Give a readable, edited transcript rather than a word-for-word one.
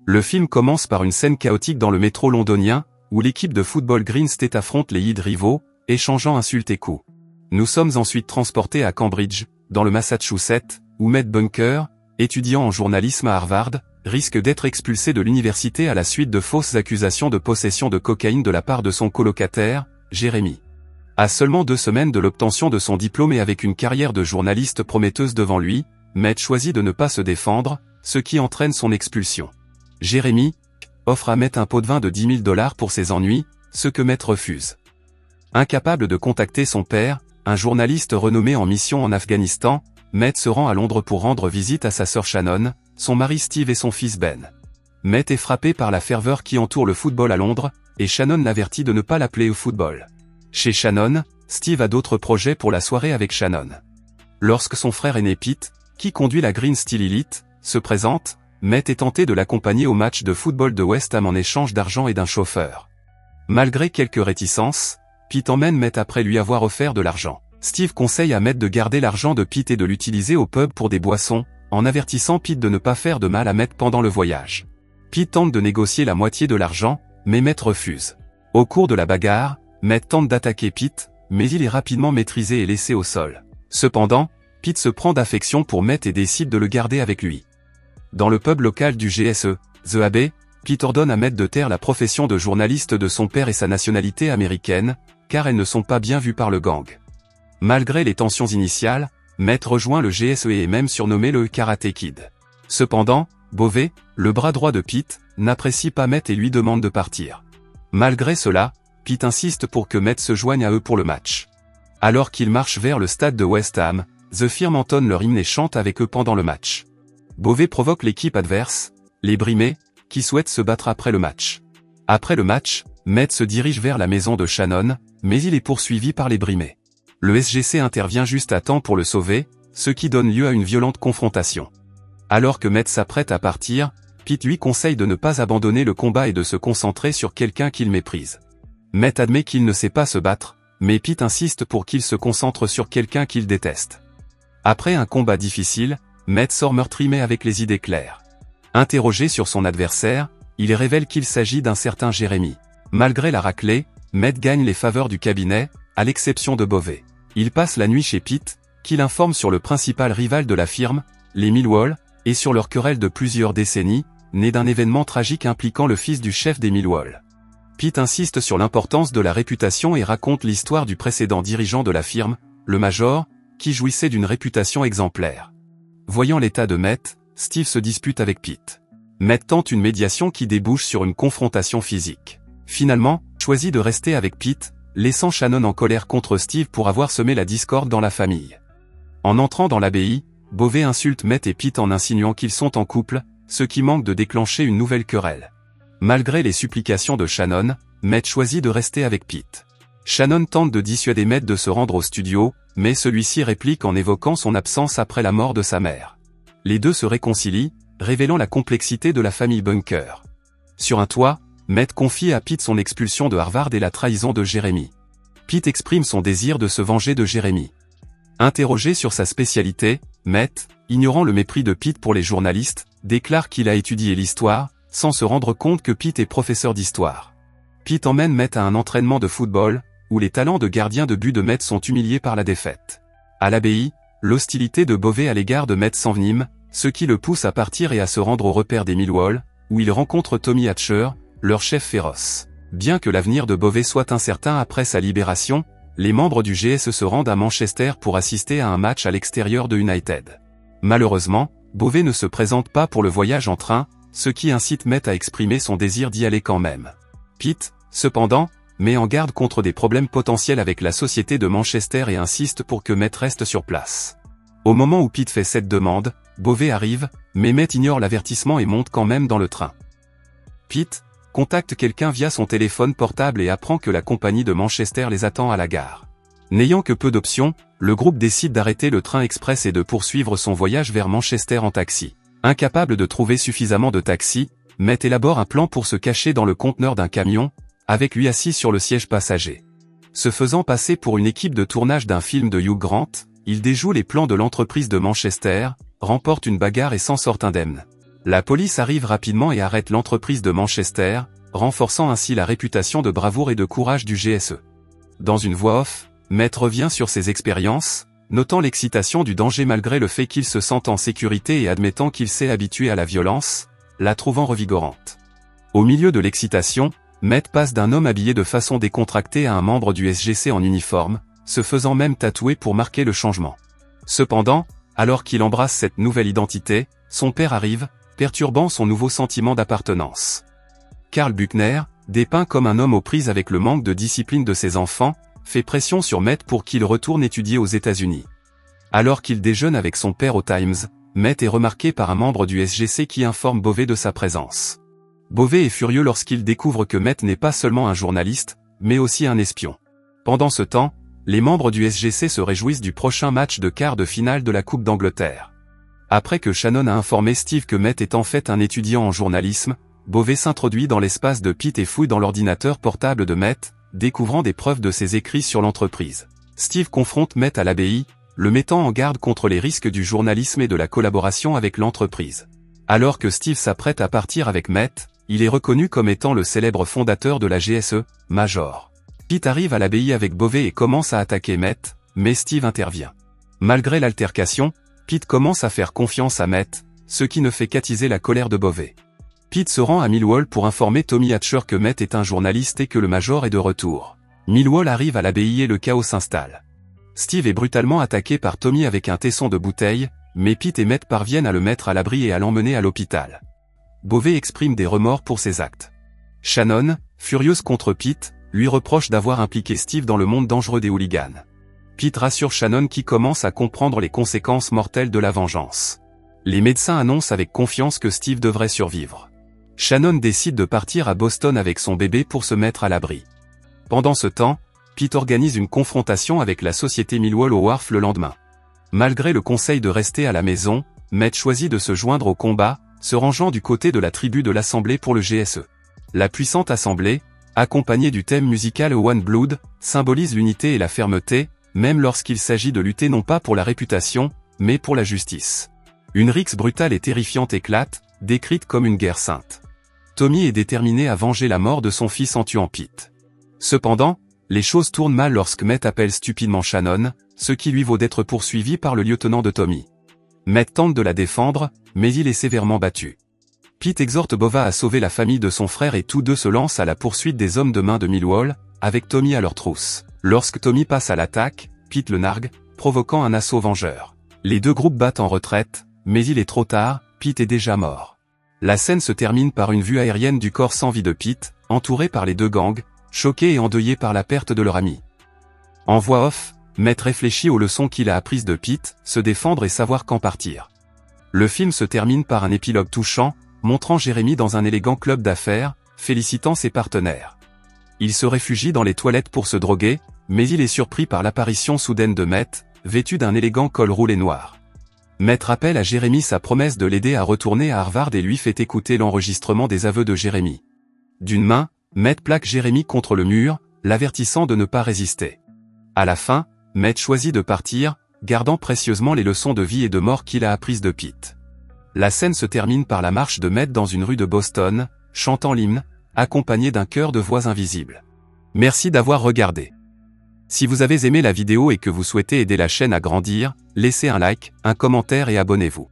Le film commence par une scène chaotique dans le métro londonien, où l'équipe de football Green State affronte les Heat rivaux, échangeant insultes et coups. Nous sommes ensuite transportés à Cambridge, dans le Massachusetts, où Matt Bunker, étudiant en journalisme à Harvard, risque d'être expulsé de l'université à la suite de fausses accusations de possession de cocaïne de la part de son colocataire, Jeremy. À seulement 2 semaines de l'obtention de son diplôme et avec une carrière de journaliste prometteuse devant lui, Matt choisit de ne pas se défendre, ce qui entraîne son expulsion. Jeremy offre à Matt un pot de vin de $10 000 pour ses ennuis, ce que Matt refuse. Incapable de contacter son père, un journaliste renommé en mission en Afghanistan, Matt se rend à Londres pour rendre visite à sa sœur Shannon, son mari Steve et son fils Ben. Matt est frappé par la ferveur qui entoure le football à Londres, et Shannon l'avertit de ne pas l'appeler au football. Chez Shannon, Steve a d'autres projets pour la soirée avec Shannon. Lorsque son frère aîné Pete, qui conduit la Green Steel Elite, se présente, Matt est tenté de l'accompagner au match de football de West Ham en échange d'argent et d'un chauffeur. Malgré quelques réticences, Pete emmène Matt après lui avoir offert de l'argent. Steve conseille à Matt de garder l'argent de Pete et de l'utiliser au pub pour des boissons, en avertissant Pete de ne pas faire de mal à Matt pendant le voyage. Pete tente de négocier la moitié de l'argent, mais Matt refuse. Au cours de la bagarre, Matt tente d'attaquer Pete, mais il est rapidement maîtrisé et laissé au sol. Cependant, Pete se prend d'affection pour Matt et décide de le garder avec lui. Dans le pub local du GSE, The Abbey, Pete ordonne à Matt de taire la profession de journaliste de son père et sa nationalité américaine, car elles ne sont pas bien vues par le gang. Malgré les tensions initiales, Matt rejoint le GSE et est même surnommé le Karate Kid. Cependant, Bovey, le bras droit de Pete, n'apprécie pas Matt et lui demande de partir. Malgré cela, Pete insiste pour que Matt se joigne à eux pour le match. Alors qu'ils marchent vers le stade de West Ham, The Firm entonne leur hymne et chante avec eux pendant le match. Bovey provoque l'équipe adverse, les Brimés, qui souhaitent se battre après le match. Après le match, Matt se dirige vers la maison de Shannon, mais il est poursuivi par les Brimés. Le SGC intervient juste à temps pour le sauver, ce qui donne lieu à une violente confrontation. Alors que Matt s'apprête à partir, Pete lui conseille de ne pas abandonner le combat et de se concentrer sur quelqu'un qu'il méprise. Matt admet qu'il ne sait pas se battre, mais Pete insiste pour qu'il se concentre sur quelqu'un qu'il déteste. Après un combat difficile, Matt sort meurtri mais avec les idées claires. Interrogé sur son adversaire, il révèle qu'il s'agit d'un certain Jeremy. Malgré la raclée, Matt gagne les faveurs du cabinet, à l'exception de Bovey. Il passe la nuit chez Pete, qui l'informe sur le principal rival de la firme, les Millwall, et sur leur querelle de plusieurs décennies, née d'un événement tragique impliquant le fils du chef des Millwall. Pete insiste sur l'importance de la réputation et raconte l'histoire du précédent dirigeant de la firme, le Major, qui jouissait d'une réputation exemplaire. Voyant l'état de Matt, Steve se dispute avec Pete. Matt tente une médiation qui débouche sur une confrontation physique. Finalement, choisit de rester avec Pete, laissant Shannon en colère contre Steve pour avoir semé la discorde dans la famille. En entrant dans l'abbaye, Bovey insulte Matt et Pete en insinuant qu'ils sont en couple, ce qui manque de déclencher une nouvelle querelle. Malgré les supplications de Shannon, Matt choisit de rester avec Pete. Shannon tente de dissuader Matt de se rendre au studio, mais celui-ci réplique en évoquant son absence après la mort de sa mère. Les deux se réconcilient, révélant la complexité de la famille Bunker. Sur un toit, Matt confie à Pete son expulsion de Harvard et la trahison de Jeremy. Pete exprime son désir de se venger de Jeremy. Interrogé sur sa spécialité, Matt, ignorant le mépris de Pete pour les journalistes, déclare qu'il a étudié l'histoire, sans se rendre compte que Pete est professeur d'histoire. Pete emmène Matt à un entraînement de football, où les talents de gardien de but de Matt sont humiliés par la défaite. À l'abbaye, l'hostilité de Bovey à l'égard de Matt s'envenime, ce qui le pousse à partir et à se rendre au repère des Millwall, où il rencontre Tommy Hatcher, leur chef féroce. Bien que l'avenir de Bovey soit incertain après sa libération, les membres du GSE se rendent à Manchester pour assister à un match à l'extérieur de United. Malheureusement, Bovey ne se présente pas pour le voyage en train, ce qui incite Matt à exprimer son désir d'y aller quand même. Pete, cependant, met en garde contre des problèmes potentiels avec la société de Manchester et insiste pour que Matt reste sur place. Au moment où Pete fait cette demande, Bovey arrive, mais Matt ignore l'avertissement et monte quand même dans le train. Pete contacte quelqu'un via son téléphone portable et apprend que la compagnie de Manchester les attend à la gare. N'ayant que peu d'options, le groupe décide d'arrêter le train express et de poursuivre son voyage vers Manchester en taxi. Incapable de trouver suffisamment de taxis, Matt élabore un plan pour se cacher dans le conteneur d'un camion, avec lui assis sur le siège passager. Se faisant passer pour une équipe de tournage d'un film de Hugh Grant, il déjoue les plans de l'entreprise de Manchester, remporte une bagarre et s'en sort indemne. La police arrive rapidement et arrête l'entreprise de Manchester, renforçant ainsi la réputation de bravoure et de courage du GSE. Dans une voix off, Met revient sur ses expériences, notant l'excitation du danger malgré le fait qu'il se sente en sécurité et admettant qu'il s'est habitué à la violence, la trouvant revigorante. Au milieu de l'excitation, Met passe d'un homme habillé de façon décontractée à un membre du SGC en uniforme, se faisant même tatouer pour marquer le changement. Cependant, alors qu'il embrasse cette nouvelle identité, son père arrive, perturbant son nouveau sentiment d'appartenance. Karl Buchner, dépeint comme un homme aux prises avec le manque de discipline de ses enfants, fait pression sur Met pour qu'il retourne étudier aux États-Unis. Alors qu'il déjeune avec son père au Times, Met est remarqué par un membre du SGC qui informe Beauvais de sa présence. Beauvais est furieux lorsqu'il découvre que Met n'est pas seulement un journaliste, mais aussi un espion. Pendant ce temps, les membres du SGC se réjouissent du prochain match de quart de finale de la Coupe d'Angleterre. Après que Shannon a informé Steve que Met est en fait un étudiant en journalisme, Beauvais s'introduit dans l'espace de Pete et fouille dans l'ordinateur portable de Met, découvrant des preuves de ses écrits sur l'entreprise. Steve confronte Met à l'abbaye, le mettant en garde contre les risques du journalisme et de la collaboration avec l'entreprise. Alors que Steve s'apprête à partir avec Met, il est reconnu comme étant le célèbre fondateur de la GSE, Major. Pete arrive à l'abbaye avec Beauvais et commence à attaquer Met, mais Steve intervient. Malgré l'altercation, Pete commence à faire confiance à Met, ce qui ne fait qu'attiser la colère de Beauvais. Pete se rend à Millwall pour informer Tommy Hatcher que Met est un journaliste et que le Major est de retour. Millwall arrive à l'abbaye et le chaos s'installe. Steve est brutalement attaqué par Tommy avec un tesson de bouteille, mais Pete et Met parviennent à le mettre à l'abri et à l'emmener à l'hôpital. Beauvais exprime des remords pour ses actes. Shannon, furieuse contre Pete, lui reproche d'avoir impliqué Steve dans le monde dangereux des hooligans. Pete rassure Shannon qui commence à comprendre les conséquences mortelles de la vengeance. Les médecins annoncent avec confiance que Steve devrait survivre. Shannon décide de partir à Boston avec son bébé pour se mettre à l'abri. Pendant ce temps, Pete organise une confrontation avec la société Millwall au Wharf le lendemain. Malgré le conseil de rester à la maison, Met choisit de se joindre au combat, se rangeant du côté de la tribu de l'Assemblée pour le GSE. La puissante Assemblée, accompagnée du thème musical One Blood, symbolise l'unité et la fermeté, même lorsqu'il s'agit de lutter non pas pour la réputation, mais pour la justice. Une rixe brutale et terrifiante éclate, décrite comme une guerre sainte. Tommy est déterminé à venger la mort de son fils en tuant Pete. Cependant, les choses tournent mal lorsque Met appelle stupidement Shannon, ce qui lui vaut d'être poursuivi par le lieutenant de Tommy. Met tente de la défendre, mais il est sévèrement battu. Pete exhorte Bova à sauver la famille de son frère et tous deux se lancent à la poursuite des hommes de main de Millwall, avec Tommy à leur trousse. Lorsque Tommy passe à l'attaque, Pete le nargue, provoquant un assaut vengeur. Les deux groupes battent en retraite, mais il est trop tard, Pete est déjà mort. La scène se termine par une vue aérienne du corps sans vie de Pete, entouré par les deux gangs, choqués et endeuillés par la perte de leur ami. En voix off, Met réfléchit aux leçons qu'il a apprises de Pete, se défendre et savoir quand partir. Le film se termine par un épilogue touchant, montrant Jérémy dans un élégant club d'affaires, félicitant ses partenaires. Il se réfugie dans les toilettes pour se droguer, mais il est surpris par l'apparition soudaine de Met, vêtu d'un élégant col roulé noir. Met rappelle à Jérémy sa promesse de l'aider à retourner à Harvard et lui fait écouter l'enregistrement des aveux de Jérémy. D'une main, Met plaque Jérémy contre le mur, l'avertissant de ne pas résister. À la fin, Met choisit de partir, gardant précieusement les leçons de vie et de mort qu'il a apprises de Pete. La scène se termine par la marche de Met dans une rue de Boston, chantant l'hymne, accompagné d'un chœur de voix invisibles. Merci d'avoir regardé. Si vous avez aimé la vidéo et que vous souhaitez aider la chaîne à grandir, laissez un like, un commentaire et abonnez-vous.